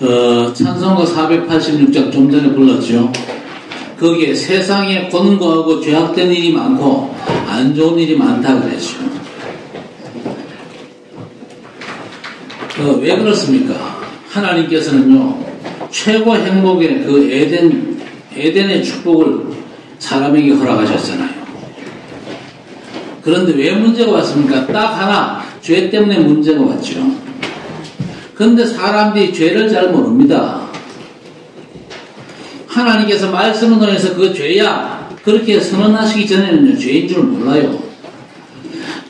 찬송가 486장 좀 전에 불렀죠. 거기에 세상에 권고하고 죄악된 일이 많고 안 좋은 일이 많다 그랬죠. 왜 그렇습니까? 하나님께서는요, 최고 행복의 그 에덴의 축복을 사람에게 허락하셨잖아요. 그런데 왜 문제가 왔습니까? 딱 하나, 죄 때문에 문제가 왔죠. 그런데 사람들이 죄를 잘 모릅니다. 하나님께서 말씀을 통해서 그 죄야 그렇게 선언하시기 전에는요, 죄인 줄 몰라요.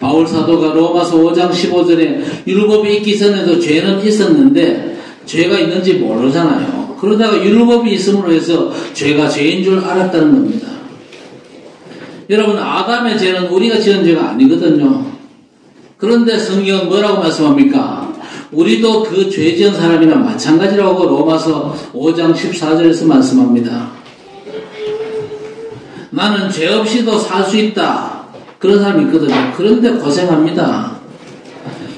바울 사도가 로마서 5장 15절에 율법이 있기 전에도 죄는 있었는데 죄가 있는지 모르잖아요. 그러다가 율법이 있음으로 해서 죄가 죄인 줄 알았다는 겁니다. 여러분, 아담의 죄는 우리가 지은 죄가 아니거든요. 그런데 성경은 뭐라고 말씀합니까? 우리도 그 죄 지은 사람이나 마찬가지라고 로마서 5장 14절에서 말씀합니다. 나는 죄 없이도 살 수 있다. 그런 사람이 있거든요. 그런데 고생합니다.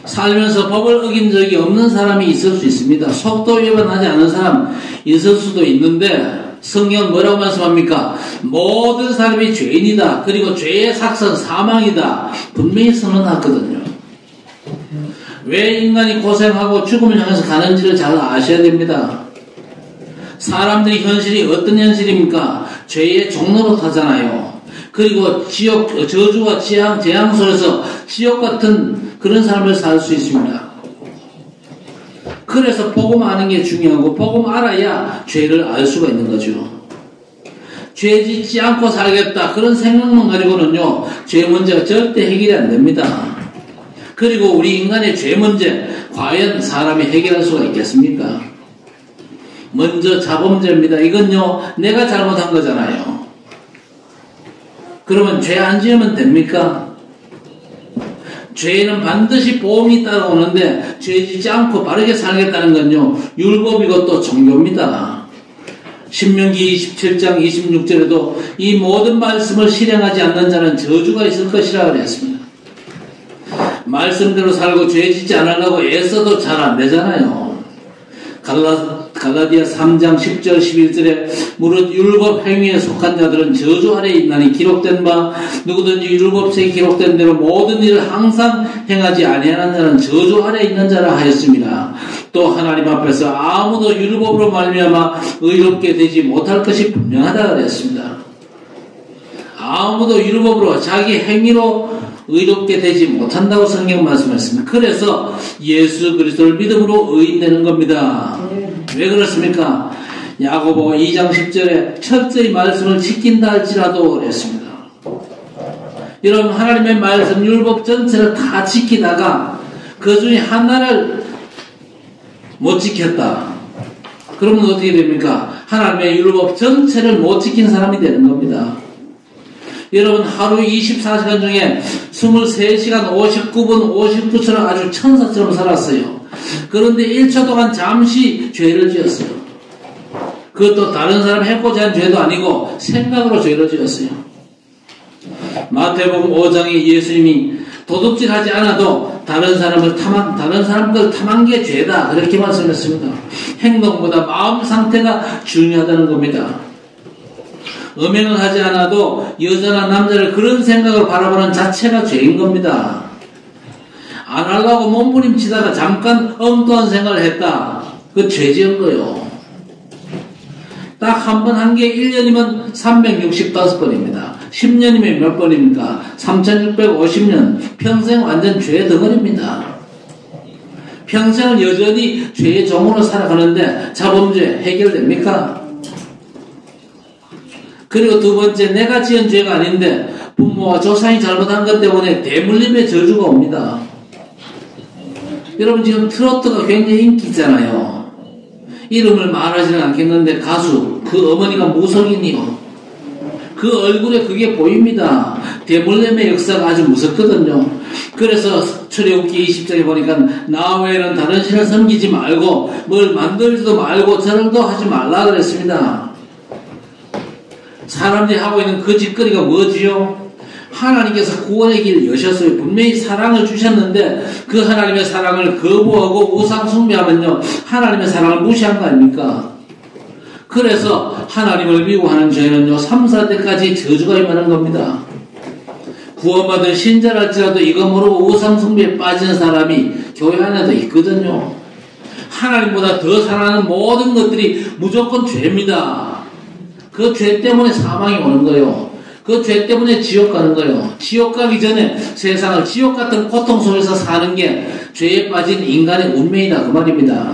살면서 법을 어긴 적이 없는 사람이 있을 수 있습니다. 속도 위반하지 않은 사람 있을 수도 있는데 성경은 뭐라고 말씀합니까? 모든 사람이 죄인이다. 그리고 죄의 삭선 사망이다. 분명히 선언했거든요. 왜 인간이 고생하고 죽음을 향해서 가는지를 잘 아셔야 됩니다. 사람들이 현실이 어떤 현실입니까? 죄의 종로로 타잖아요. 그리고 저주와 재앙 속에서 지옥 같은 그런 삶을 살 수 있습니다. 그래서 복음 아는 게 중요하고 복음 알아야 죄를 알 수가 있는 거죠. 죄 짓지 않고 살겠다. 그런 생각만 가지고는요, 죄 문제가 절대 해결이 안 됩니다. 그리고 우리 인간의 죄 문제, 과연 사람이 해결할 수가 있겠습니까? 먼저 자범죄입니다. 이건요, 내가 잘못한 거잖아요. 그러면 죄 안 지으면 됩니까? 죄는 반드시 보험이 따라오는데 죄 짓지 않고 바르게 살겠다는 건요, 율법이고 또 종교입니다. 신명기 27장 26절에도 이 모든 말씀을 실행하지 않는 자는 저주가 있을 것이라 그랬습니다. 말씀대로 살고 죄 짓지 않으려고 애써도 잘 안 되잖아요. 갈라디아 3장 10절 11절에 무릇 율법 행위에 속한 자들은 저주 아래에 있나니 기록된 바 누구든지 율법책에 기록된 대로 모든 일을 항상 행하지 아니하는 자는 저주 아래에 있는 자라 하였습니다. 또 하나님 앞에서 아무도 율법으로 말미암아 의롭게 되지 못할 것이 분명하다 그랬습니다. 아무도 율법으로 자기 행위로 의롭게 되지 못한다고 성경 말씀했습니다. 그래서 예수 그리스도를 믿음으로 의인되는 겁니다. 왜 그렇습니까? 야고보 2장 10절에 첫째의 말씀을 지킨다 할지라도 그랬습니다. 여러분, 하나님의 말씀 율법 전체를 다 지키다가 그 중에 하나를 못 지켰다. 그러면 어떻게 됩니까? 하나님의 율법 전체를 못 지킨 사람이 되는 겁니다. 여러분, 하루 24시간 중에 23시간 59분 59초를 아주 천사처럼 살았어요. 그런데 1초 동안 잠시 죄를 지었어요. 그것도 다른 사람 해코지 한 죄도 아니고 생각으로 죄를 지었어요. 마태복음 5장에 예수님이 도둑질하지 않아도 다른 사람 걸 탐한 게 죄다. 그렇게 말씀했습니다. 행동보다 마음 상태가 중요하다는 겁니다. 음행을 하지 않아도 여자나 남자를 그런 생각을 바라보는 자체가 죄인 겁니다. 안 하려고 몸부림치다가 잠깐 엉뚱한 생각을 했다. 그거 죄 지은 거요. 딱 한 번 한 게 1년이면 365번입니다. 10년이면 몇 번입니까? 3650년. 평생 완전 죄 덩어리입니다. 평생을 여전히 죄의 종으로 살아가는데 자범죄 해결됩니까? 그리고 두 번째, 내가 지은 죄가 아닌데 부모와 조상이 잘못한 것 때문에 대물림의 저주가 옵니다. 여러분, 지금 트로트가 굉장히 인기 있잖아요. 이름을 말하지는 않겠는데 가수, 그 어머니가 무속인이요. 그 얼굴에 그게 보입니다. 대물림의 역사가 아주 무섭거든요. 그래서 출애굽기 20장에 보니까 나 외에는 다른 신을 섬기지 말고 뭘 만들지도 말고 절도 하지 말라 그랬습니다. 사람들이 하고 있는 그 짓거리가 뭐지요? 하나님께서 구원의 길을 여셨어요. 분명히 사랑을 주셨는데 그 하나님의 사랑을 거부하고 우상 숭배하면요, 하나님의 사랑을 무시한 거 아닙니까? 그래서 하나님을 미워하는 죄는요, 3, 4대까지 저주가 임하는 겁니다. 구원받은 신자랄지라도 이거 모르고 우상 숭배에 빠진 사람이 교회 안에도 있거든요. 하나님보다 더 사랑하는 모든 것들이 무조건 죄입니다. 그 죄 때문에 사망이 오는 거예요. 그 죄 때문에 지옥 가는 거예요. 지옥 가기 전에 세상을 지옥 같은 고통 속에서 사는 게 죄에 빠진 인간의 운명이다, 그 말입니다.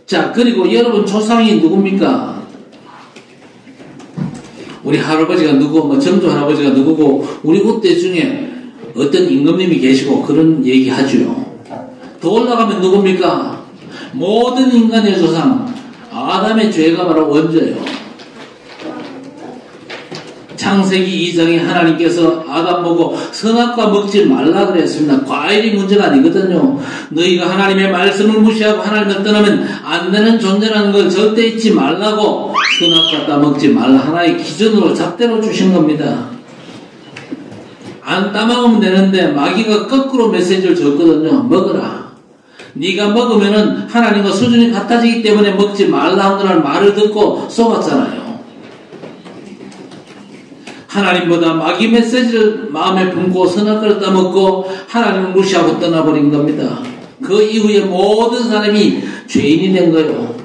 자, 그리고 여러분 조상이 누굽니까? 우리 할아버지가 누구, 뭐 정조 할아버지가 누구고, 우리 그때 중에 어떤 임금님이 계시고 그런 얘기 하죠. 더 올라가면 누굽니까? 모든 인간의 조상, 아담의 죄가 바로 원죄예요. 창세기 2장에 하나님께서 아담 보고 선악과 먹지 말라 그랬습니다. 과일이 문제가 아니거든요. 너희가 하나님의 말씀을 무시하고 하나님을 떠나면 안 되는 존재라는 걸 절대 잊지 말라고 선악과 따먹지 말라 하나의 기준으로 잣대로 주신 겁니다. 안 따먹으면 되는데 마귀가 거꾸로 메시지를 줬거든요. 먹어라. 네가 먹으면은 하나님과 수준이 같아지기 때문에 먹지 말라 하는 말을 듣고 속았잖아요. 하나님보다 마귀 메시지를 마음에 품고 선악과를 따먹고 하나님을 무시하고 떠나버린 겁니다. 그 이후에 모든 사람이 죄인이 된 거예요.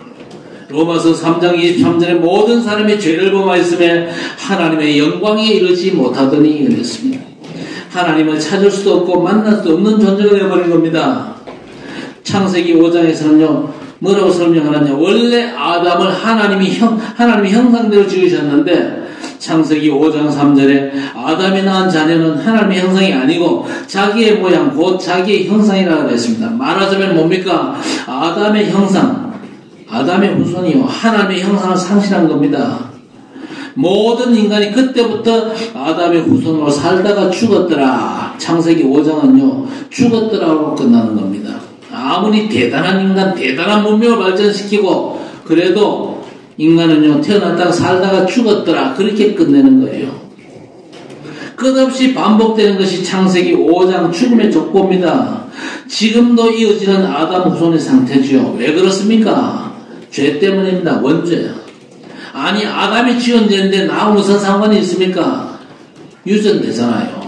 로마서 3장 23절에 모든 사람이 죄를 범하였음에 하나님의 영광에 이르지 못하더니 그랬습니다. 하나님을 찾을 수도 없고 만날 수도 없는 존재가 되어버린 겁니다. 창세기 5장에서는요, 뭐라고 설명하느냐. 원래 아담을 하나님이 형상대로 지으셨는데 창세기 5장 3절에 아담이 낳은 자녀는 하나님의 형상이 아니고 자기의 모양, 곧 자기의 형상이라고 했습니다. 말하자면 뭡니까? 아담의 형상, 아담의 후손이요, 하나님의 형상을 상실한 겁니다. 모든 인간이 그때부터 아담의 후손으로 살다가 죽었더라. 창세기 5장은요, 죽었더라고 끝나는 겁니다. 아무리 대단한 인간, 대단한 문명을 발전시키고 그래도 인간은요, 태어났다가 살다가 죽었더라. 그렇게 끝내는 거예요. 끝없이 반복되는 것이 창세기 5장 주님의 족보입니다. 지금도 이어지는 아담 후손의 상태지요. 왜 그렇습니까? 죄 때문입니다. 원죄. 아니, 아담이 지은 죄인데 나하고 무슨 상관이 있습니까? 유전되잖아요.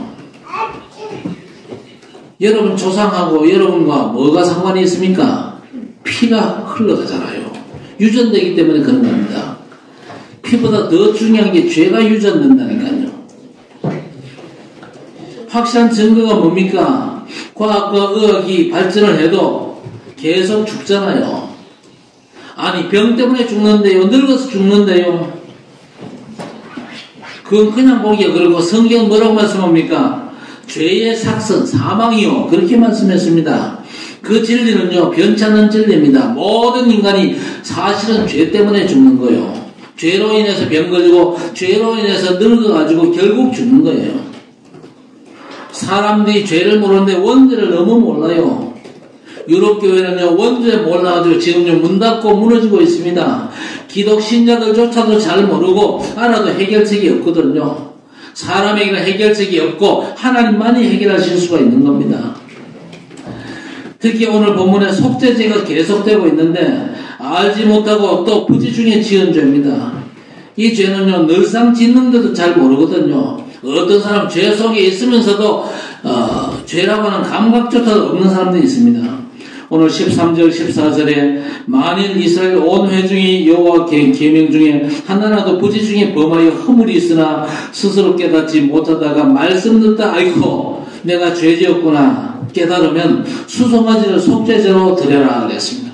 여러분 조상하고 여러분과 뭐가 상관이 있습니까? 피가 흘러가잖아요. 유전되기 때문에 그런 겁니다. 피보다 더 중요한 게 죄가 유전된다니까요. 확실한 증거가 뭡니까? 과학과 의학이 발전을 해도 계속 죽잖아요. 아니, 병 때문에 죽는데요, 늙어서 죽는데요. 그건 그냥 보기가 그렇고 성경은 뭐라고 말씀합니까? 죄의 삭선, 사망이요, 그렇게 말씀했습니다. 그 진리는요, 변찮는 진리입니다. 모든 인간이 사실은 죄 때문에 죽는 거예요. 죄로 인해서 병 걸리고 죄로 인해서 늙어가지고 결국 죽는 거예요. 사람들이 죄를 모르는데 원죄를 너무 몰라요. 유럽교회는요, 원죄 몰라가지고 지금 문 닫고 무너지고 있습니다. 기독 신자들조차도 잘 모르고 알아도 해결책이 없거든요. 사람에게는 해결책이 없고 하나님만이 해결하실 수가 있는 겁니다. 특히 오늘 본문에 속죄죄가 계속되고 있는데 알지 못하고 또 부지중에 지은 죄입니다. 이 죄는요, 늘상 짓는데도 잘 모르거든요. 어떤 사람 죄 속에 있으면서도 죄라고 하는 감각조차도 없는 사람들이 있습니다. 오늘 13절 14절에 만일 이스라엘 온 회중이 여호와 계명 중에 하나라도 부지중에 범하여 허물이 있으나 스스로 깨닫지 못하다가 말씀 듣다 아이고 내가 죄지었구나 깨달으면 수송아지를 속죄제로 드려라 그랬습니다.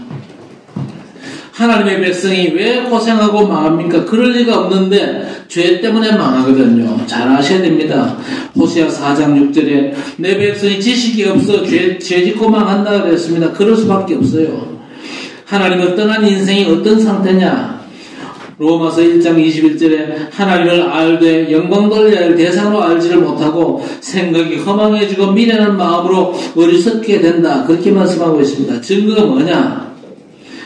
하나님의 백성이 왜 고생하고 망합니까? 그럴 리가 없는데 죄 때문에 망하거든요. 잘 아셔야 됩니다. 호세아 4장 6절에 내 백성이 지식이 없어 죄 짓고 망한다 그랬습니다. 그럴 수밖에 없어요. 하나님을 떠난 인생이 어떤 상태냐? 로마서 1장 21절에 하나님을 알되 영광 돌려야 할 대상으로 알지를 못하고 생각이 허망해지고 미련한 마음으로 어리석게 된다. 그렇게 말씀하고 있습니다. 증거가 뭐냐?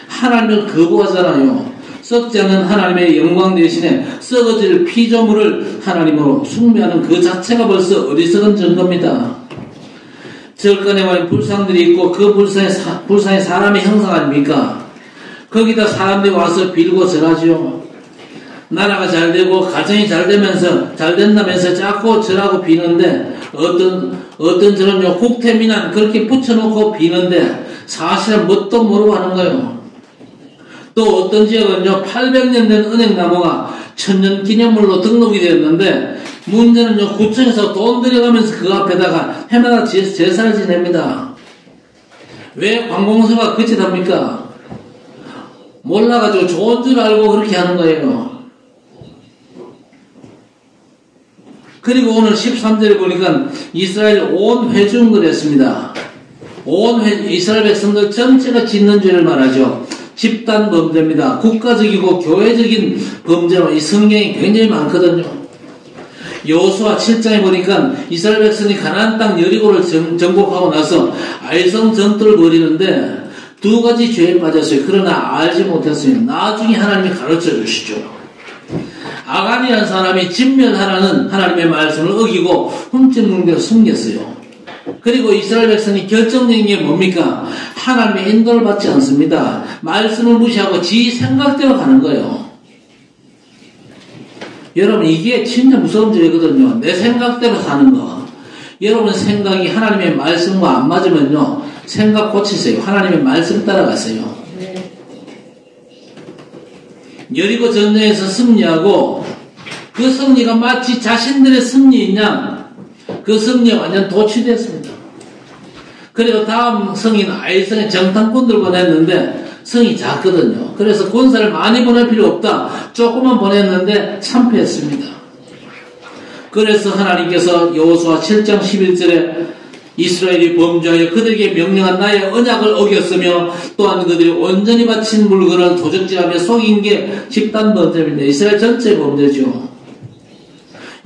하나님을 거부하잖아요. 썩지 않는 하나님의 영광 대신에 썩어질 피조물을 하나님으로 숭배하는 그 자체가 벌써 어리석은 증거입니다. 절간에 와인 불상들이 있고 그 불상에 사람의 형상 아닙니까? 거기다 사람들이 와서 빌고 절하지요. 나라가 잘 되고 가정이 잘 되면서 잘 된다면서 자꾸 절하고 비는데 어떤 절은요 국태민안 그렇게 붙여놓고 비는데 사실은 뭣도 모르고 하는 거예요. 또 어떤 지역은요 800년 된 은행나무가 천년기념물로 등록이 되었는데 문제는요 구청에서 돈 들여가면서 그 앞에다가 해마다 제사를 지냅니다. 왜 관공서가 그짓합니까? 몰라가지고 좋은 줄 알고 그렇게 하는 거예요. 그리고 오늘 13절에 보니까 이스라엘 온 회중을 했습니다. 이스라엘 백성들 전체가 짓는 죄를 말하죠. 집단 범죄입니다. 국가적이고 교회적인 범죄로 이 성경이 굉장히 많거든요. 여호수아 7장에 보니까 이스라엘 백성이 가나안 땅 여리고를 정복하고 나서 알성 전투를 벌이는데 두 가지 죄에 빠졌어요. 그러나 알지 못했어요. 나중에 하나님이 가르쳐 주시죠. 아간이라는 사람이 진멸하라는 하나님의 말씀을 어기고 훔쳐먹는 숨겼어요. 그리고 이스라엘 백성이 결정적인 게 뭡니까? 하나님의 인도를 받지 않습니다. 말씀을 무시하고 지 생각대로 가는 거예요. 여러분 이게 진짜 무서운 죄거든요. 내 생각대로 사는 거. 여러분 생각이 하나님의 말씀과 안 맞으면요 생각 고치세요. 하나님의 말씀 따라가세요. 여리고 전쟁에서 승리하고 그 승리가 마치 자신들의 승리인 양 그 승리에 완전 도취됐습니다. 그리고 다음 성인 아이성에 정탐꾼들 보냈는데 성이 작거든요. 그래서 군사를 많이 보낼 필요 없다. 조금만 보냈는데 참패했습니다. 그래서 하나님께서 여호수아 7장 11절에 이스라엘이 범죄하여 그들에게 명령한 나의 언약을 어겼으며 또한 그들이 온전히 바친 물건을 도적질하며 속인 게 집단 범죄입니다. 이스라엘 전체 범죄죠.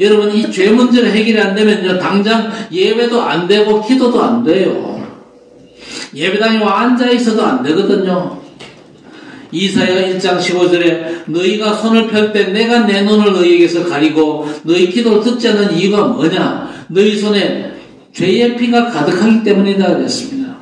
여러분 이 죄 문제를 해결이 안 되면요 당장 예배도 안 되고 기도도 안 돼요. 예배당에 와 앉아 있어도 안 되거든요. 이사야 1장 15절에 너희가 손을 펼 때 내가 내 눈을 너희에게서 가리고 너희 기도를 듣지 않는 이유가 뭐냐? 너희 손에 죄의 피가 가득하기 때문이다 그랬습니다.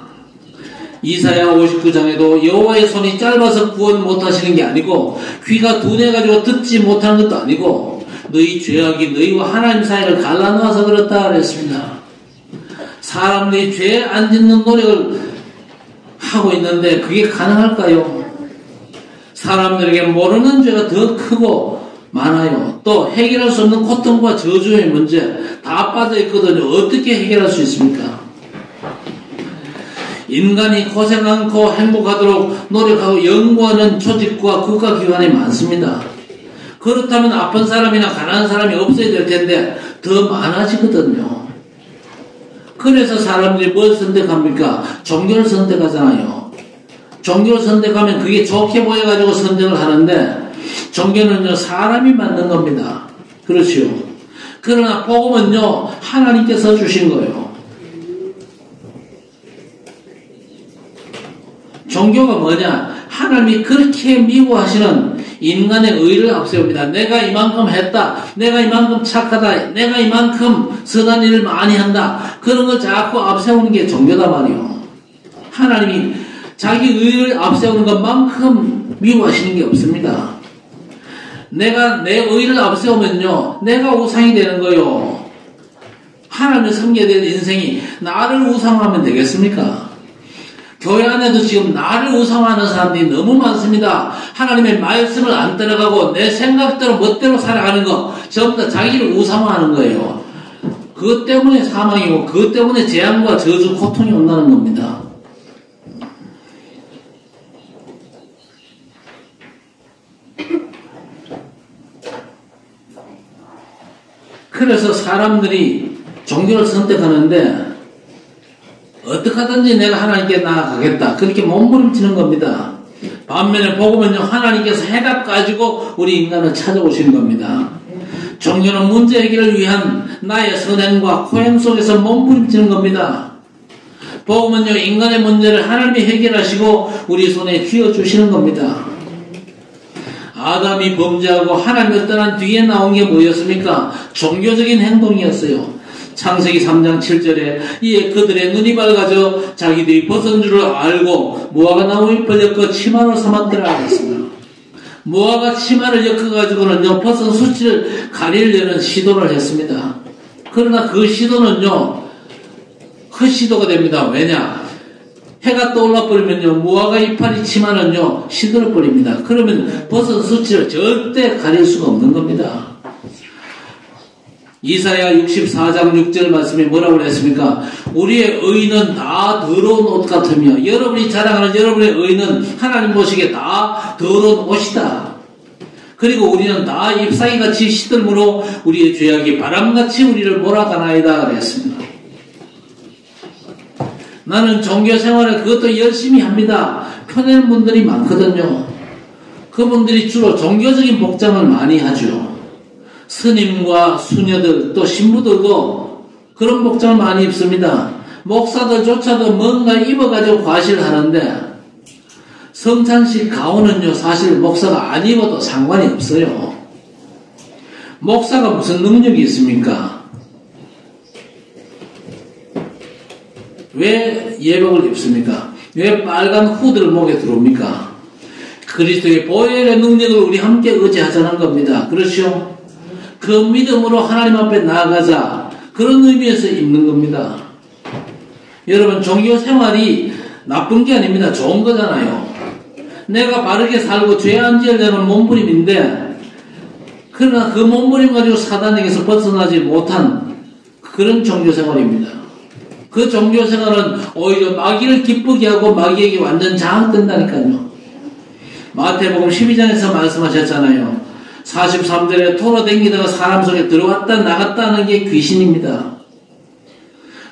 이사야 59장에도 여호와의 손이 짧아서 구원 못하시는 게 아니고 귀가 둔해가지고 듣지 못하는 것도 아니고 너희 죄악이 너희와 하나님 사이를 갈라놓아서 그렇다 그랬습니다. 사람들이 죄 안 짓는 노력을 하고 있는데 그게 가능할까요? 사람들에게 모르는 죄가 더 크고 많아요. 또 해결할 수 없는 고통과 저주의 문제 다 빠져 있거든요. 어떻게 해결할 수 있습니까? 인간이 고생 않고 행복하도록 노력하고 연구하는 조직과 국가기관이 많습니다. 그렇다면 아픈 사람이나 가난한 사람이 없어야 될 텐데 더 많아지거든요. 그래서 사람들이 뭘 선택합니까? 종교를 선택하잖아요. 종교를 선택하면 그게 좋게 보여가지고 선택을 하는데 종교는요 사람이 만든 겁니다. 그렇죠. 그러나 복음은요 하나님께서 주신 거예요. 종교가 뭐냐? 하나님이 그렇게 미워하시는 인간의 의를 앞세웁니다. 내가 이만큼 했다. 내가 이만큼 착하다. 내가 이만큼 선한 일을 많이 한다. 그런 걸 자꾸 앞세우는 게 종교다 말이요. 하나님이 자기 의를 앞세우는 것만큼 미워하시는 게 없습니다. 내가 내 의를 앞세우면요 내가 우상이 되는 거요. 하나님을 섬겨야 될 인생이 나를 우상하면 되겠습니까? 교회 안에도 지금 나를 우상하는 사람들이 너무 많습니다. 하나님의 말씀을 안 따라가고 내 생각대로 멋대로 살아가는 거 전부 다 자기를 우상화하는 거예요. 그것 때문에 사망이고 그것 때문에 재앙과 저주 고통이 온다는 겁니다. 그래서 사람들이 종교를 선택하는데 어떻게 하든지 내가 하나님께 나아가겠다. 그렇게 몸부림치는 겁니다. 반면에 복음은요 하나님께서 해답 가지고 우리 인간을 찾아오시는 겁니다. 종교는 문제 해결을 위한 나의 선행과 고행 속에서 몸부림치는 겁니다. 복음은요 인간의 문제를 하나님이 해결하시고 우리 손에 쥐어주시는 겁니다. 아담이 범죄하고 하나님을 떠난 뒤에 나온 게 뭐였습니까? 종교적인 행동이었어요. 창세기 3장 7절에 이에 그들의 눈이 밝아져 자기들이 벗은 줄을 알고 무화과 나무 잎을 엮어 치마로 삼았더라 했습니다. 무화과 치마를 엮어가지고는요, 벗은 수치를 가리려는 시도를 했습니다. 그러나 그 시도는요, 헛시도가 됩니다. 왜냐? 해가 떠올라 버리면요, 무화과 이파리 치마는요, 시들어 버립니다. 그러면 벗은 수치를 절대 가릴 수가 없는 겁니다. 이사야 64장 6절 말씀에 뭐라고 했습니까? 우리의 의는 다 더러운 옷 같으며 여러분이 자랑하는 여러분의 의는 하나님 보시기에 다 더러운 옷이다. 그리고 우리는 다 잎사귀같이 시들므로 우리의 죄악이 바람같이 우리를 몰아가나이다 그랬습니다. 나는 종교생활을 그것도 열심히 합니다. 펴내는 분들이 많거든요. 그분들이 주로 종교적인 복장을 많이 하죠. 스님과 수녀들 또 신부들도 그런 복장을 많이 입습니다. 목사들조차도 뭔가 입어가지고 과시를 하는데 성찬식 가운은요 사실 목사가 안 입어도 상관이 없어요. 목사가 무슨 능력이 있습니까? 왜 예복을 입습니까? 왜 빨간 후드를 목에 들어옵니까? 그리스도의 보혈의 능력을 우리 함께 의지하자는 겁니다. 그렇죠? 그 믿음으로 하나님 앞에 나아가자. 그런 의미에서 입는 겁니다. 여러분, 종교 생활이 나쁜 게 아닙니다. 좋은 거잖아요. 내가 바르게 살고 죄 안 지으려는 몸부림인데, 그러나 그 몸부림 가지고 사단에게서 벗어나지 못한 그런 종교 생활입니다. 그 종교 생활은 오히려 마귀를 기쁘게 하고 마귀에게 완전 장악된다니까요. 마태복음 12장에서 말씀하셨잖아요. 43절에 돌아다니다가 사람 속에 들어왔다 나갔다 하는 게 귀신입니다.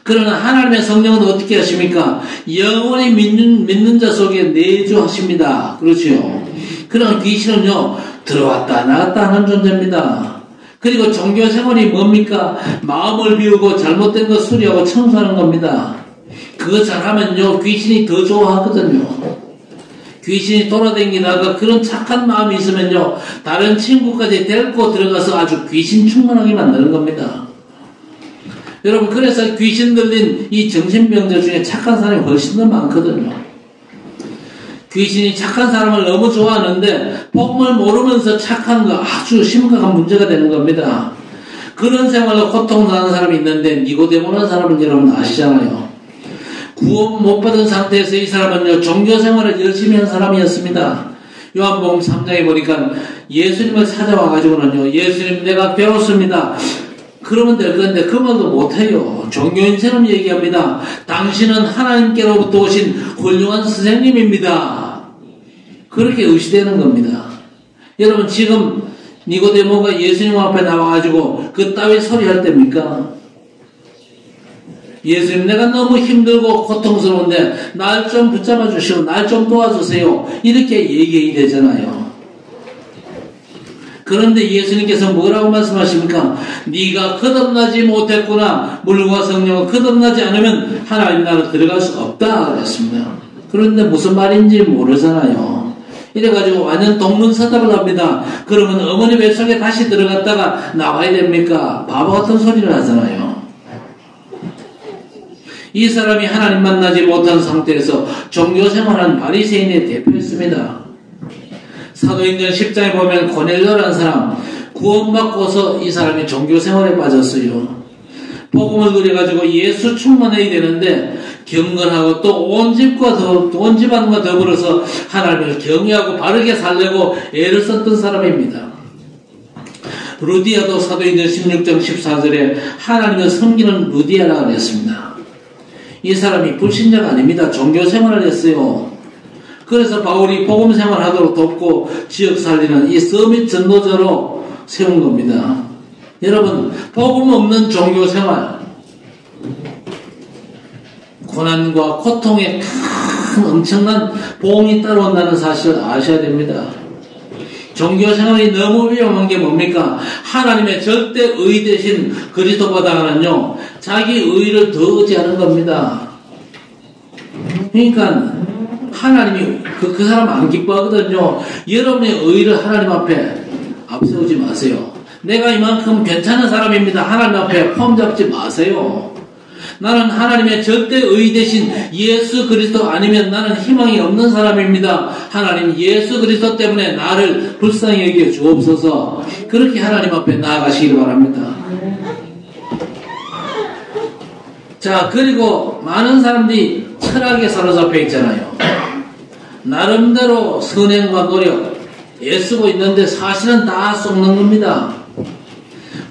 그러나 하나님의 성령은 어떻게 하십니까? 영원히 믿는 자 속에 내주하십니다. 그렇죠? 그러나 귀신은요, 들어왔다 나갔다 하는 존재입니다. 그리고 종교 생활이 뭡니까? 마음을 비우고 잘못된 것 수리하고 청소하는 겁니다. 그거 잘하면요, 귀신이 더 좋아하거든요. 귀신이 돌아다니다가 그런 착한 마음이 있으면요, 다른 친구까지 데리고 들어가서 아주 귀신 충만하게 만드는 겁니다. 여러분, 그래서 귀신 들린 이 정신병자 중에 착한 사람이 훨씬 더 많거든요. 귀신이 착한 사람을 너무 좋아하는데 복음을 모르면서 착한 거 아주 심각한 문제가 되는 겁니다. 그런 생활로 고통당하는 사람이 있는데 니고데모라는 사람은 여러분 아시잖아요. 구원 못 받은 상태에서 이 사람은요, 종교 생활을 열심히 한 사람이었습니다. 요한복음 3장에 보니까 예수님을 찾아와가지고는요, 예수님 내가 배웠습니다. 그러면 될 건데 그 말도 못해요. 종교인처럼 얘기합니다. 당신은 하나님께로부터 오신 훌륭한 선생님입니다. 그렇게 의시되는 겁니다. 여러분, 지금 니고데모가 예수님 앞에 나와가지고 그 따위 소리 할 때입니까? 예수님, 내가 너무 힘들고 고통스러운데 날 좀 붙잡아 주시고 날 좀 도와주세요. 이렇게 얘기해야 되잖아요. 그런데 예수님께서 뭐라고 말씀하십니까? 네가 거듭나지 못했구나. 물과 성령은 거듭나지 않으면 하나님 나라로 들어갈 수 없다 그랬습니다. 그런데 무슨 말인지 모르잖아요. 이래가지고 완전 동문서답을 합니다. 그러면 어머니 뱃속에 다시 들어갔다가 나와야 됩니까? 바보 같은 소리를 하잖아요. 이 사람이 하나님 만나지 못한 상태에서 종교생활한 바리새인의 대표였습니다. 사도행전 10장에 보면 고넬료라는 사람, 구원받고서 이 사람이 종교생활에 빠졌어요. 복음을 누려가지고 예수 충만해야 되는데 경건하고 또 온 집안과 더불어서 하나님을 경외하고 바르게 살려고 애를 썼던 사람입니다. 루디아도 사도행전 16장 14절에 하나님을 섬기는 루디아라고 했습니다. 이 사람이 불신자가 아닙니다. 종교 생활을 했어요. 그래서 바울이 복음 생활하도록 돕고 지역 살리는 이 서밋 전도자로 세운 겁니다. 여러분, 복음 없는 종교 생활, 고난과 고통에 큰 엄청난 보응이 따라온다는 사실을 아셔야 됩니다. 종교 생활이 너무 위험한 게 뭡니까? 하나님의 절대 의 대신 그리스도보다는요, 자기 의를 더 의지하는 겁니다. 그러니까 하나님이 그 사람 안 기뻐하거든요. 여러분의 의의를 하나님 앞에 앞세우지 마세요. 내가 이만큼 괜찮은 사람입니다. 하나님 앞에 폼 잡지 마세요. 나는 하나님의 절대 의의 대신 예수 그리스도 아니면 나는 희망이 없는 사람입니다. 하나님 예수 그리스도 때문에 나를 불쌍히 여겨 주옵소서. 그렇게 하나님 앞에 나아가시길 바랍니다. 자, 그리고 많은 사람들이 철학에 사로잡혀 있잖아요. 나름대로 선행과 노력 애쓰고 있는데 사실은 다 썩는 겁니다.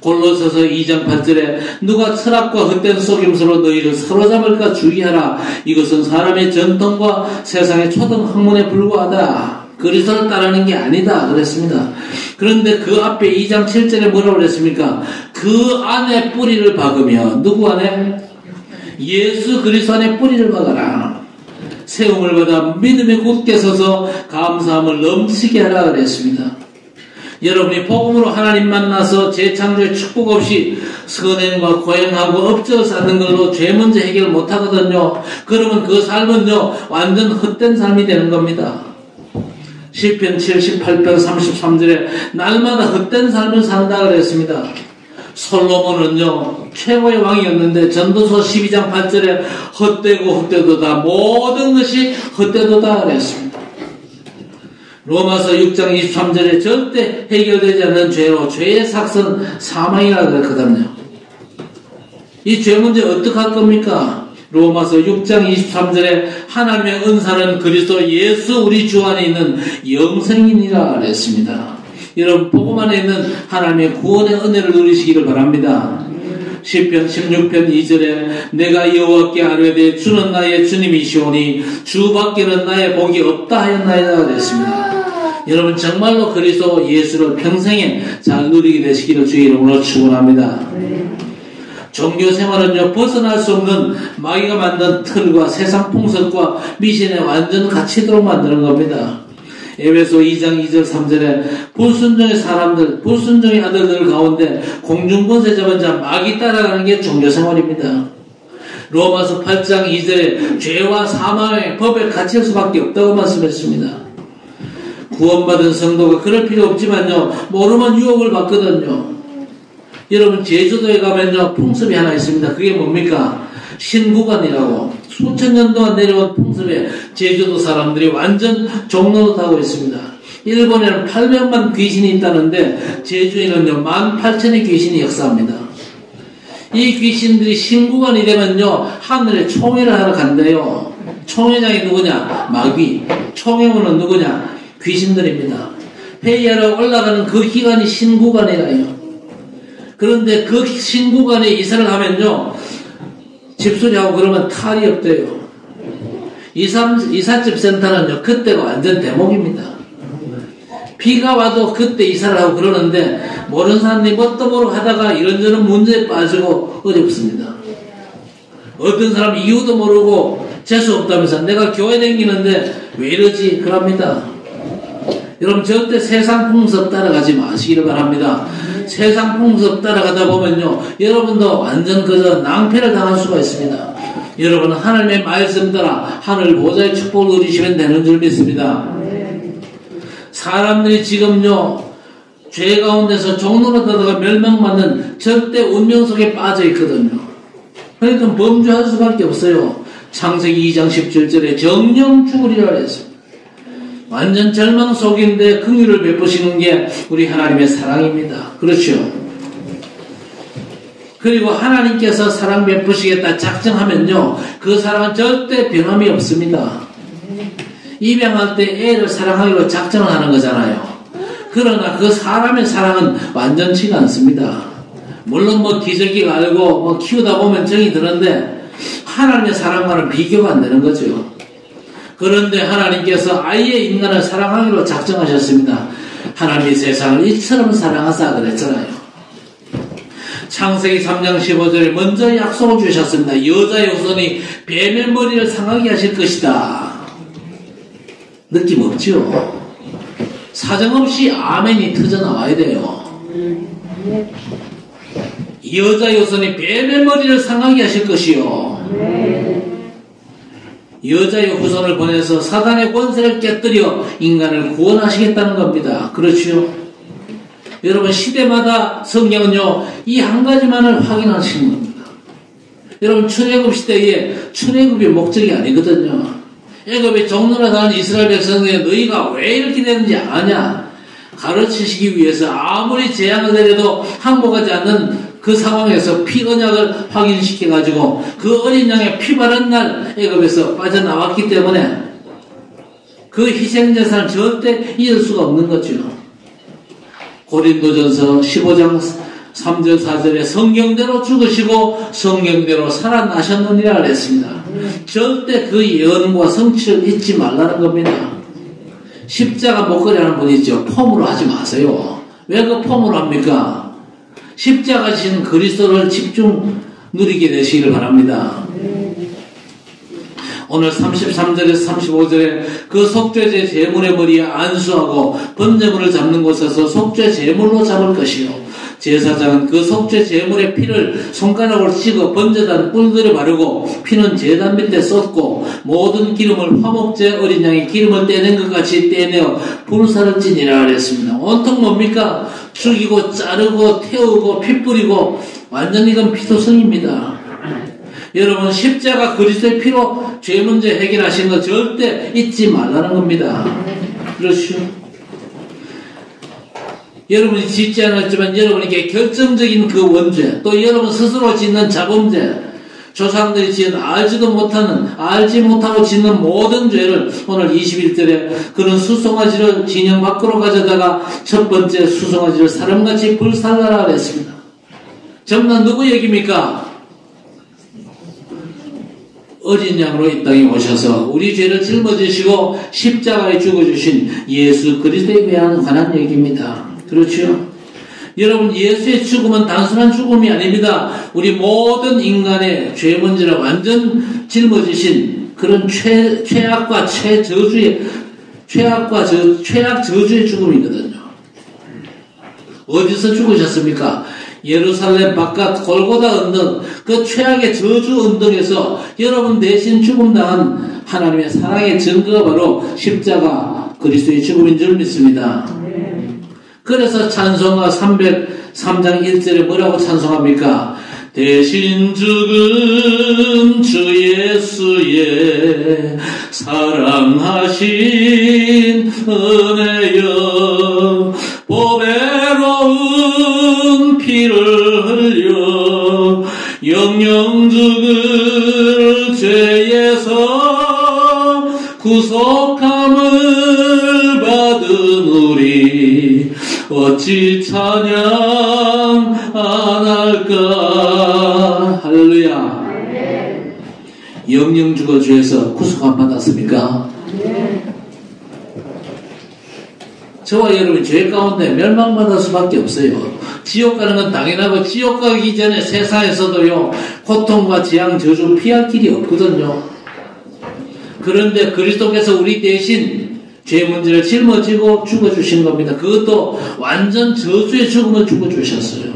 골로새서 2장 8절에 누가 철학과 헛된 속임수로 너희를 사로잡을까 주의하라. 이것은 사람의 전통과 세상의 초등 학문에 불과하다. 그리스도를 따르는 게 아니다 그랬습니다. 그런데 그 앞에 2장 7절에 뭐라고 그랬습니까? 그 안에 뿌리를 박으며 누구 안에? 예수 그리스도 안에 뿌리를 박아라. 세움을 받아 믿음에 굳게 서서 감사함을 넘치게 하라 그랬습니다. 여러분이 복음으로 하나님 만나서 재창조의 축복 없이 선행과 고행하고 업적을 쌓는 걸로 죄 문제 해결 못하거든요. 그러면 그 삶은요 완전 헛된 삶이 되는 겁니다. 시편 78편 33절에 날마다 헛된 삶을 산다 그랬습니다. 솔로몬은요 최고의 왕이었는데 전도서 12장 8절에 헛되고 헛되도다 모든 것이 헛되도다 그랬습니다. 로마서 6장 23절에 절대 해결되지 않는 죄로 죄의 삭선 사망이라 그랬거든요. 이 죄 문제 어떻게 할 겁니까? 로마서 6장 23절에 하나님의 은사는 그리스도 예수 우리 주 안에 있는 영생이니라 그랬습니다. 여러분 복음 안에 있는 하나님의 구원의 은혜를 누리시기를 바랍니다. 시편 16편 2절에 내가 여호와께 아뢰되 주는 나의 주님이시오니 주밖에는 나의 복이 없다 하였나이다 그랬습니다. 여러분 정말로 그리스도 예수를 평생에 잘 누리게 되시기를 주의 이름으로 축원합니다. 종교 생활은요 벗어날 수 없는 마귀가 만든 틀과 세상 풍습과 미신에 완전 갇히도록 만드는 겁니다. 에베소 2장 2절 3절에 불순종의 사람들, 불순종의 아들들 가운데 공중권세 잡은 자 마귀 따라가는 게 종교생활입니다. 로마서 8장 2절에 죄와 사망의 법에 갇힐 수밖에 없다고 말씀했습니다. 구원받은 성도가 그럴 필요 없지만요 모르면 유혹을 받거든요. 여러분 제주도에 가면요 풍습이 하나 있습니다. 그게 뭡니까? 신구관이라고 수천 년 동안 내려온 풍습에 제주도 사람들이 완전 종노릇하고 있습니다. 일본에는 800만 귀신이 있다는데 제주에는요 18,000의 귀신이 역사합니다. 이 귀신들이 신구관이 되면요 하늘에 총회를 하러 간대요. 총회장이 누구냐? 마귀. 총회원은 누구냐? 귀신들입니다. 회의하러 올라가는 그 기간이 신구관이라요. 그런데 그 신구관에 이사를 하면요 집수리하고 그러면 탈이 없대요. 이삿집 센터는요 그때가 완전 대목입니다. 비가 와도 그때 이사를 하고 그러는데 모르는 사람들이 뭣도 모르고 하다가 이런저런 문제에 빠지고 어렵습니다. 어떤 사람 이유도 모르고 재수 없다면서 내가 교회 다니는데 왜 이러지 그럽니다. 여러분 절대 세상 풍습 따라가지 마시기를 바랍니다. 세상 풍습 따라가다 보면요 여러분도 완전 그저 낭패를 당할 수가 있습니다. 여러분은 하나님의 말씀 따라 하늘 보좌의 축복을 누리시면 되는 줄 믿습니다. 사람들이 지금요 죄 가운데서 종노릇하다가 멸망받는 절대 운명 속에 빠져 있거든요. 그러니까 범죄할 수밖에 없어요. 창세기 2장 17절에 정령 죽으리라 했습니다. 완전 절망 속인데 긍휼을 베푸시는 게 우리 하나님의 사랑입니다. 그렇죠? 그리고 하나님께서 사랑 베푸시겠다 작정하면요 그 사랑은 절대 변함이 없습니다. 입양할 때 애를 사랑하기로 작정을 하는 거잖아요. 그러나 그 사람의 사랑은 완전치가 않습니다. 물론 뭐 기저귀가 알고 뭐 키우다 보면 정이 드는데 하나님의 사랑과는 비교가 안 되는 거죠. 그런데 하나님께서 아예 인간을 사랑하기로 작정하셨습니다. 하나님이 세상을 이처럼 사랑하사 그랬잖아요. 창세기 3장 15절에 먼저 약속을 주셨습니다. 여자의 후손이 뱀의 머리를 상하게 하실 것이다. 느낌 없죠? 사정없이 아멘이 터져나와야 돼요. 여자의 후손이 뱀의 머리를 상하게 하실 것이요 여자의 후손을 보내서 사단의 권세를 깨뜨려 인간을 구원하시겠다는 겁니다. 그렇지요? 여러분, 시대마다 성경은요, 이 한 가지만을 확인하시는 겁니다. 여러분, 출애굽 시대에 출애굽이 목적이 아니거든요. 애굽의 종로나 다른 이스라엘 백성들이 너희가 왜 이렇게 되는지 아냐? 가르치시기 위해서 아무리 재앙을 내려도 항복하지 않는 그 상황에서 피 언약을 확인시켜가지고 그 어린 양의 피 바른 날 애굽에서 빠져나왔기 때문에 그 희생제사를 절대 잊을 수가 없는 거죠. 고린도전서 15장 3절 4절에 성경대로 죽으시고 성경대로 살아나셨느니라 그랬습니다. 절대 그 예언과 성취를 잊지 말라는 겁니다. 십자가 목걸이 하는 분이 있죠. 폼으로 하지 마세요. 왜 그 폼으로 합니까? 십자가 지신 그리스도를 집중 누리게 되시기를 바랍니다. 오늘 33절에서 35절에 그 속죄제 제물의 머리에 안수하고 번제물을 잡는 곳에서 속죄 제물로 잡을 것이요. 제사장은 그 속죄 제물의 피를 손가락으로 찍어 번제단 뿔들에 바르고 피는 제단 밑에 쏟고 모든 기름을 화목제 어린 양의 기름을 떼낸 것 같이 떼내어 불사를 찌니라 그랬습니다. 온통 뭡니까? 죽이고 자르고 태우고 피 뿌리고 완전히 이건 피도성입니다. 여러분, 십자가 그리스도의 피로 죄 문제 해결하시는 거 절대 잊지 말라는 겁니다. 그렇죠? 여러분이 짓지 않았지만 여러분에게 결정적인 그 원죄, 또 여러분 스스로 짓는 자범죄, 조상들이 지은 알지 못하고 짓는 모든 죄를 오늘 21절에 그런 수송아지를 진영 밖으로 가져다가 첫 번째 수송아지를 사람같이 불살라라 그랬습니다. 전부 다 누구 얘기입니까? 어린 양으로 이 땅에 오셔서 우리 죄를 짊어지시고 십자가에 죽어주신 예수 그리스도에 관한 얘기입니다. 그렇죠? 여러분, 예수의 죽음은 단순한 죽음이 아닙니다. 우리 모든 인간의 죄 문제를 완전 짊어지신 그런 최악 저주의 죽음이거든요. 어디서 죽으셨습니까? 예루살렘 바깥 골고다 언덕, 그 최악의 저주 언덕에서 여러분 대신 죽음당한 하나님의 사랑의 증거가 바로 십자가 그리스도의 죽음인 줄 믿습니다. 그래서 찬송가 303장 1절에 뭐라고 찬송합니까? 대신 죽은 주 예수의 사랑하신 은혜여 보배로운 피를 흘려 영영 죽을 죄에서 구속함을 받은 우리 어찌 찬양 안 할까. 할렐루야. 영영 죽어 죄에서 구속함 받았습니까? 저와 여러분이 죄 가운데 멸망받을 수밖에 없어요. 지옥 가는 건 당연하고 지옥 가기 전에 세상에서도요 고통과 재앙 저주 피할 길이 없거든요. 그런데 그리스도께서 우리 대신 죄 문제를 짊어지고 죽어주신 겁니다. 그것도 완전 저주의 죽음을 죽어주셨어요.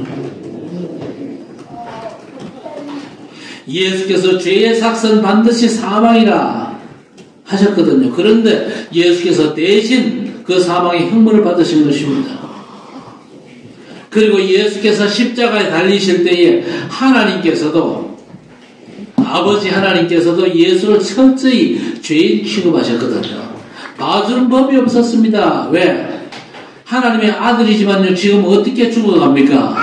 예수께서 죄의 삭선 반드시 사망이라 하셨거든요. 그런데 예수께서 대신 그 사망의 형벌을 받으신 것입니다. 그리고 예수께서 십자가에 달리실 때에 아버지 하나님께서도 예수를 철저히 죄인 취급하셨거든요. 봐주는 법이 없었습니다. 왜? 하나님의 아들이지만요, 지금 어떻게 죽어갑니까?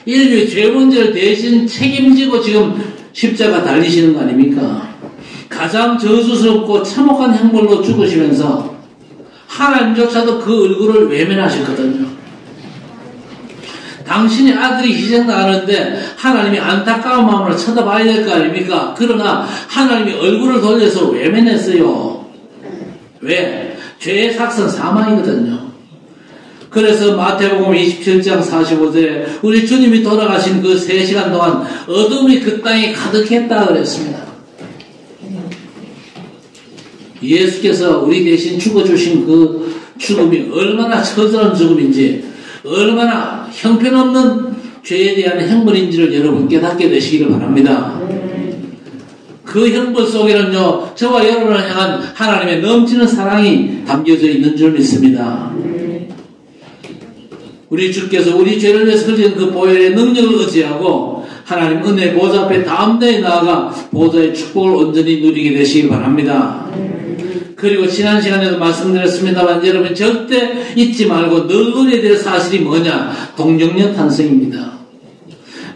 인류의 죄 문제를 대신 책임지고 지금 십자가 달리시는 거 아닙니까? 가장 저주스럽고 참혹한 형벌로 죽으시면서 하나님조차도 그 얼굴을 외면하셨거든요. 당신의 아들이 희생당하는데 하나님이 안타까운 마음으로 쳐다봐야 될 거 아닙니까? 그러나 하나님이 얼굴을 돌려서 외면했어요. 왜? 죄의 삭선 사망이거든요. 그래서 마태복음 27장 45절에 우리 주님이 돌아가신 그 3시간 동안 어둠이 그 땅에 가득했다 그랬습니다. 예수께서 우리 대신 죽어주신 그 죽음이 얼마나 처절한 죽음인지, 얼마나 형편없는 죄에 대한 형벌인지를 여러분 깨닫게 되시기를 바랍니다. 그 형벌 속에는요, 저와 여러분을 향한 하나님의 넘치는 사랑이 담겨져 있는 줄 믿습니다. 우리 주께서 우리 죄를 위해서 흘리는 그 보혈의 능력을 의지하고 하나님 은혜의 보좌 앞에 담대히 나아가 보좌의 축복을 온전히 누리게 되시기 바랍니다. 그리고 지난 시간에도 말씀드렸습니다만 여러분 절대 잊지 말고 늘 누려야 될 사실이 뭐냐? 동정녀 탄생입니다.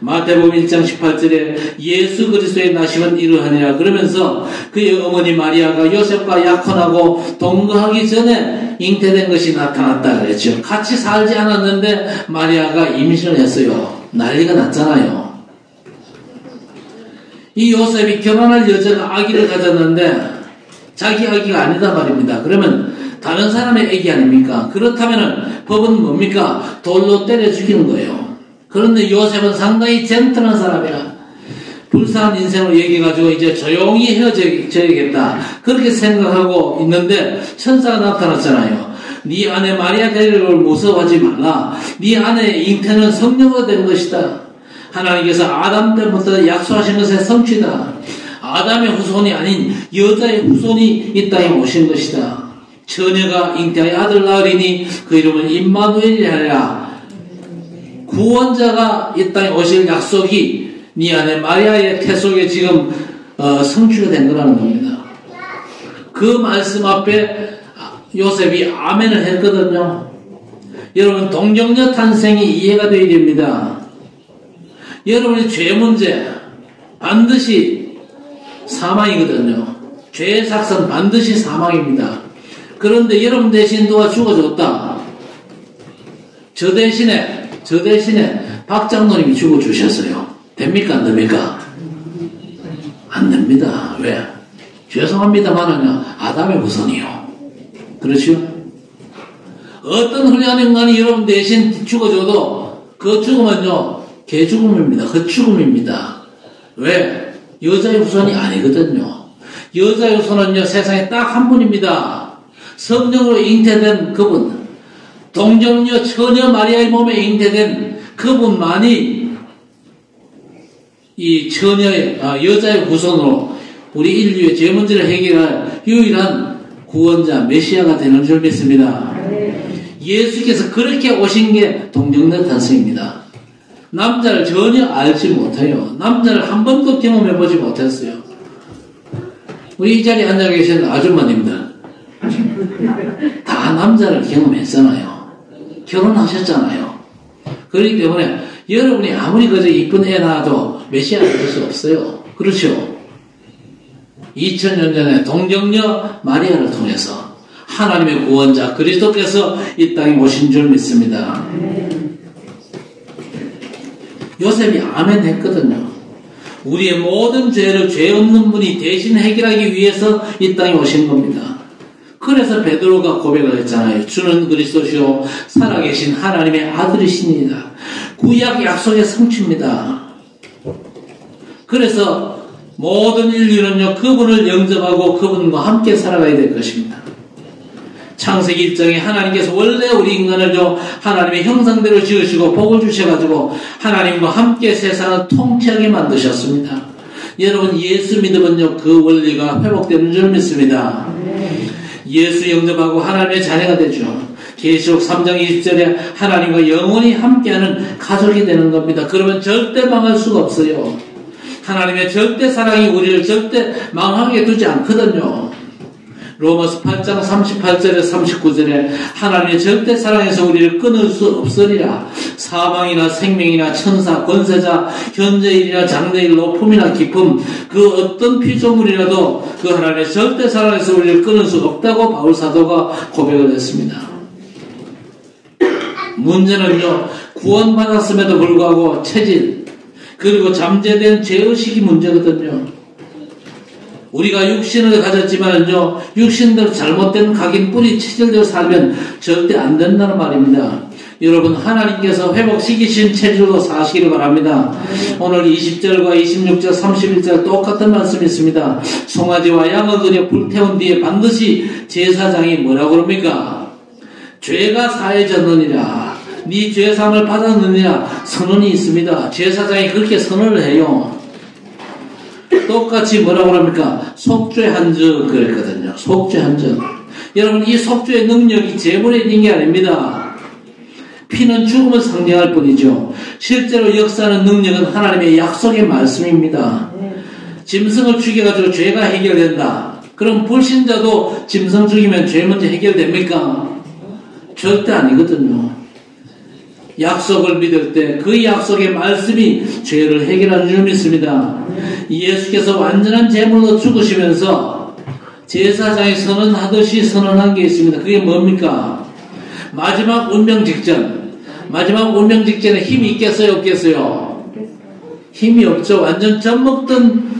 마태복음 1장 18절에 예수 그리스도의 나심은 이러하니라 그러면서 그의 어머니 마리아가 요셉과 약혼하고 동거하기 전에 잉태된 것이 나타났다 그랬죠. 같이 살지 않았는데 마리아가 임신을 했어요. 난리가 났잖아요. 이 요셉이 결혼할 여자가 아기를 가졌는데 자기 아기가 아니다 말입니다. 그러면 다른 사람의 아기 아닙니까? 그렇다면 법은 뭡니까? 돌로 때려 죽이는 거예요. 그런데 요셉은 상당히 젠틀한 사람이라 불쌍한 인생을 얘기해가지고 이제 조용히 헤어져야겠다 그렇게 생각하고 있는데 천사가 나타났잖아요. 네 아내 마리아 데리는 걸 무서워하지 말라. 네 아내의 잉태는 성령으로 된 것이다. 하나님께서 아담 때부터 약속하신 것의 성취다. 아담의 후손이 아닌 여자의 후손이 이 땅에 오신 것이다. 처녀가 잉태하여 아들 낳으리니 그 이름은 임마누엘이라 하리라. 구원자가 이 땅에 오실 약속이 네 아내 마리아의 태 속에 지금 성취가 된 거라는 겁니다. 그 말씀 앞에 요셉이 아멘을 했거든요. 여러분 동정녀 탄생이 이해가 되어야 됩니다. 여러분의 죄 문제 반드시 사망이거든요. 죄의 삭선 반드시 사망입니다. 그런데 여러분 대신 누가 죽어줬다. 저 대신에 박 장로님이 죽어주셨어요. 됩니까? 안 됩니까? 안 됩니다. 왜? 죄송합니다만은요, 아담의 후손이요. 그렇죠? 어떤 훌륭한 인간이 여러분 대신 죽어줘도 그 죽음은요, 개죽음입니다. 헛죽음입니다. 왜? 여자의 후손이 아니거든요. 여자의 후손은요, 세상에 딱 한 분입니다. 성령으로 잉태된 그분. 동정녀 처녀 마리아의 몸에 잉태된 그분만이 이 처녀의 여자의 후손으로 우리 인류의 죄 문제를 해결할 유일한 구원자 메시아가 되는 줄 믿습니다. 예수께서 그렇게 오신 게 동정녀 탄생입니다. 남자를 전혀 알지 못해요. 남자를 한 번도 경험해보지 못했어요. 우리 이 자리에 앉아 계신 아줌마님들 다 남자를 경험했잖아요. 결혼하셨잖아요. 그렇기 때문에 여러분이 아무리 그저 이쁜 애 낳아도 메시아가 될 수 없어요. 그렇죠? 2000년 전에 동정녀 마리아를 통해서 하나님의 구원자 그리스도께서 이 땅에 오신 줄 믿습니다. 요셉이 아멘 했거든요. 우리의 모든 죄를 죄 없는 분이 대신 해결하기 위해서 이 땅에 오신 겁니다. 그래서 베드로가 고백을 했잖아요. 주는 그리스도시요 살아계신 하나님의 아들이십니다. 구약 약속의 성취입니다. 그래서 모든 인류는요 그분을 영접하고 그분과 함께 살아가야 될 것입니다. 창세기 1장에 하나님께서 원래 우리 인간을요 하나님의 형상대로 지으시고 복을 주셔가지고 하나님과 함께 세상을 통치하게 만드셨습니다. 여러분 예수 믿으면요 그 원리가 회복되는 줄 믿습니다. 예수 영접하고 하나님의 자녀가 되죠. 계시록 3장 20절에 하나님과 영원히 함께하는 가족이 되는 겁니다. 그러면 절대 망할 수가 없어요. 하나님의 절대 사랑이 우리를 절대 망하게 두지 않거든요. 로마서 8장 38절에 39절에 하나님의 절대 사랑에서 우리를 끊을 수 없으리라. 사망이나 생명이나 천사, 권세자, 현재일이나 장래일, 높음이나 깊음 그 어떤 피조물이라도 그 하나님의 절대 사랑에서 우리를 끊을 수 없다고 바울 사도가 고백을 했습니다. 문제는요 구원받았음에도 불구하고 체질 그리고 잠재된 죄의식이 문제거든요. 우리가 육신을 가졌지만요, 육신대로 잘못된 각인 뿌리 체질대로 살면 절대 안 된다는 말입니다. 여러분, 하나님께서 회복시키신 체질로 사시기를 바랍니다. 오늘 20절과 26절, 31절 똑같은 말씀이 있습니다. 송아지와 양을 그려 불태운 뒤에 반드시 제사장이 뭐라고 그럽니까? 죄가 사해졌느니라. 네 죄사함을 받았느니라 선언이 있습니다. 제사장이 그렇게 선언을 해요. 또 똑같이 뭐라고 합니까? 속죄한 적 그랬거든요. 속죄한 적. 여러분 이 속죄의 능력이 재물에 있는 게 아닙니다. 피는 죽음을 상징할 뿐이죠. 실제로 역사하는 능력은 하나님의 약속의 말씀입니다. 짐승을 죽여가지고 죄가 해결된다. 그럼 불신자도 짐승 죽이면 죄 문제 해결됩니까? 절대 아니거든요. 약속을 믿을 때 그 약속의 말씀이 죄를 해결하는 줄 믿습니다. 예수께서 완전한 제물로 죽으시면서 제사장이 선언하듯이 선언한 게 있습니다. 그게 뭡니까? 마지막 운명 직전. 마지막 운명 직전에 힘이 있겠어요? 없겠어요? 힘이 없죠. 완전 젖먹던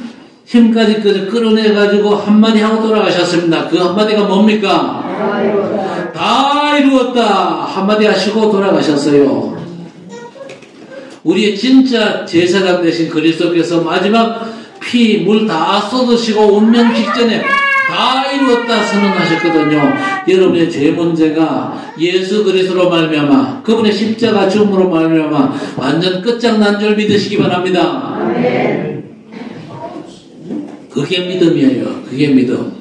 힘까지 끌어내가지고 한마디 하고 돌아가셨습니다. 그 한마디가 뭡니까? 다 이루었다. 한마디 하시고 돌아가셨어요. 우리의 진짜 제사장 되신 그리스도께서 마지막 피, 물 다 쏟으시고 운명 직전에 다 이루었다 선언하셨거든요. 여러분의 죄 문제가 예수 그리스도로 말미암아 그분의 십자가 죽음으로 말미암아 완전 끝장난 줄 믿으시기 바랍니다. 그게 믿음이에요. 그게 믿음.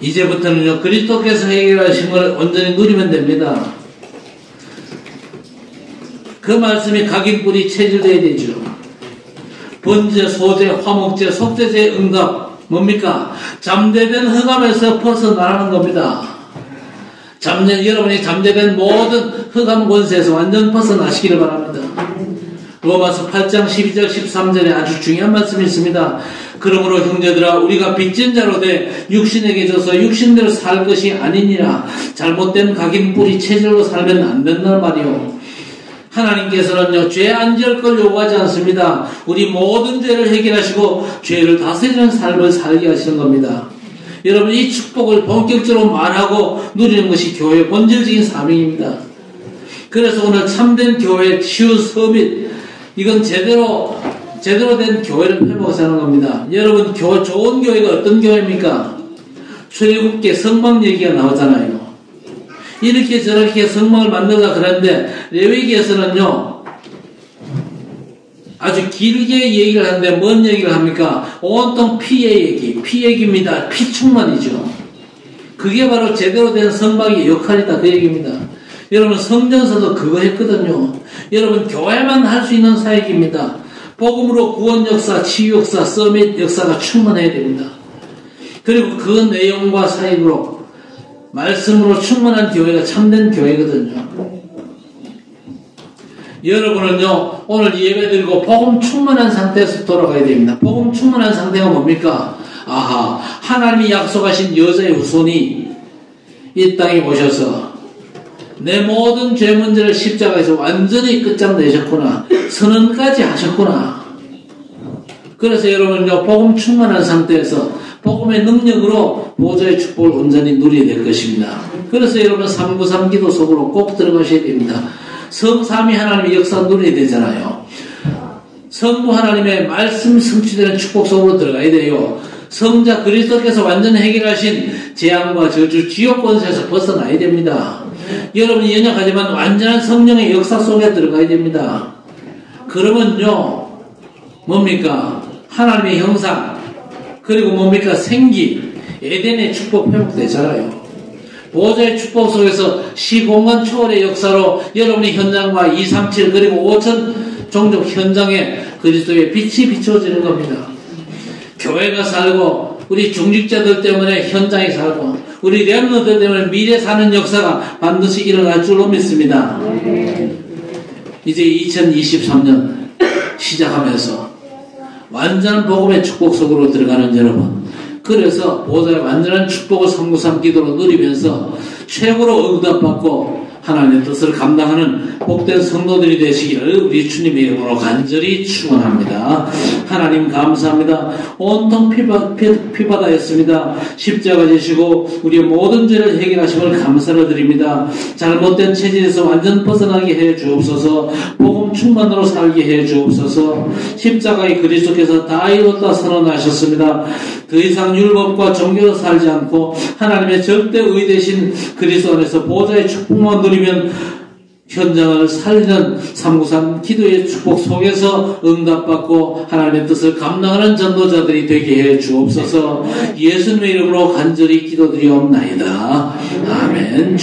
이제부터는요, 그리스도께서 해결하신 걸 온전히 누리면 됩니다. 그 말씀이 각인뿔이 체질되어야 되죠. 번제, 소제, 화목제, 속죄제의 응답, 뭡니까? 잠재된 흑암에서 벗어나라는 겁니다. 여러분이 잠재된 모든 흑암 권세에서 완전 벗어나시기를 바랍니다. 로마서 8장 12절 13절에 아주 중요한 말씀이 있습니다. 그러므로 형제들아 우리가 빚진 자로 돼 육신에게 져서 육신대로 살 것이 아니니라. 잘못된 각인 뿌리 체질로 살면 안 된다는 말이요. 하나님께서는요 죄 안 지을 걸 요구하지 않습니다. 우리 모든 죄를 해결하시고 죄를 다스리는 삶을 살게 하시는 겁니다. 여러분 이 축복을 본격적으로 말하고 누리는 것이 교회의 본질적인 사명입니다. 그래서 오늘 참된 교회 치유 서밋 이건 제대로 된 교회를 회복해서 하는 겁니다. 여러분, 좋은 교회가 어떤 교회입니까? 출애굽기 성막 얘기가 나오잖아요. 이렇게 저렇게 성막을 만들다 그러는데, 레위기에서는요, 아주 길게 얘기를 하는데, 뭔 얘기를 합니까? 온통 피의 얘기입니다. 피충만이죠. 그게 바로 제대로 된 성막의 역할이다. 그 얘기입니다. 여러분, 성전서도 그거 했거든요. 여러분, 교회만 할 수 있는 사역입니다. 복음으로 구원 역사, 치유 역사, 서밋 역사가 충만해야 됩니다. 그리고 그 내용과 사역으로, 말씀으로 충만한 교회가 참된 교회거든요. 여러분은요, 오늘 예배 드리고 복음 충만한 상태에서 돌아가야 됩니다. 복음 충만한 상태가 뭡니까? 아하, 하나님이 약속하신 여자의 후손이 이 땅에 오셔서 내 모든 죄 문제를 십자가에서 완전히 끝장내셨구나. 선언까지 하셨구나. 그래서 여러분요, 복음 충만한 상태에서 복음의 능력으로 보좌의 축복을 온전히 누리게 될 것입니다. 그래서 여러분 393 기도 속으로 꼭 들어가셔야 됩니다. 성삼위 하나님의 역사 누려야 되잖아요. 성부 하나님의 말씀 성취되는 축복 속으로 들어가야 돼요. 성자 그리스도께서 완전히 해결하신 재앙과 저주, 지옥 권세에서 벗어나야 됩니다. 여러분이 연약하지만 완전한 성령의 역사 속에 들어가야 됩니다. 그러면요, 뭡니까? 하나님의 형상, 그리고 뭡니까? 생기, 에덴의 축복 회복되잖아요. 보좌의 축복 속에서 시공간 초월의 역사로 여러분의 현장과 237 그리고 5천 종족 현장에 그리스도의 빛이 비춰지는 겁니다. 교회가 살고 우리 중직자들 때문에 현장이 살고 우리 렘너들 때문에 미래 사는 역사가 반드시 일어날 줄로 믿습니다. 이제 2023년 시작하면서 완전한 복음의 축복 속으로 들어가는 여러분, 그래서 보좌의 완전한 축복을 393 기도로 누리면서 최고로 응답받고 하나님의 뜻을 감당하는 복된 성도들이 되시기를 우리 주님의 이름으로 간절히 축원합니다. 하나님 감사합니다. 온통 피바다였습니다. 십자가 지시고 우리의 모든 죄를 해결하심을 감사를 드립니다. 잘못된 체질에서 완전 벗어나게 해 주옵소서. 복음 충만으로 살게 해 주옵소서. 십자가의 그리스도께서 다 이뤘다 선언하셨습니다. 더 이상 율법과 종교로 살지 않고 하나님의 절대 의 되신 그리스도 안에서 보좌의 축복만 누리면 현장을 살리는 393 기도의 축복 속에서 응답받고 하나님의 뜻을 감당하는 전도자들이 되게 해 주옵소서. 예수님의 이름으로 간절히 기도드리옵나이다. 아멘.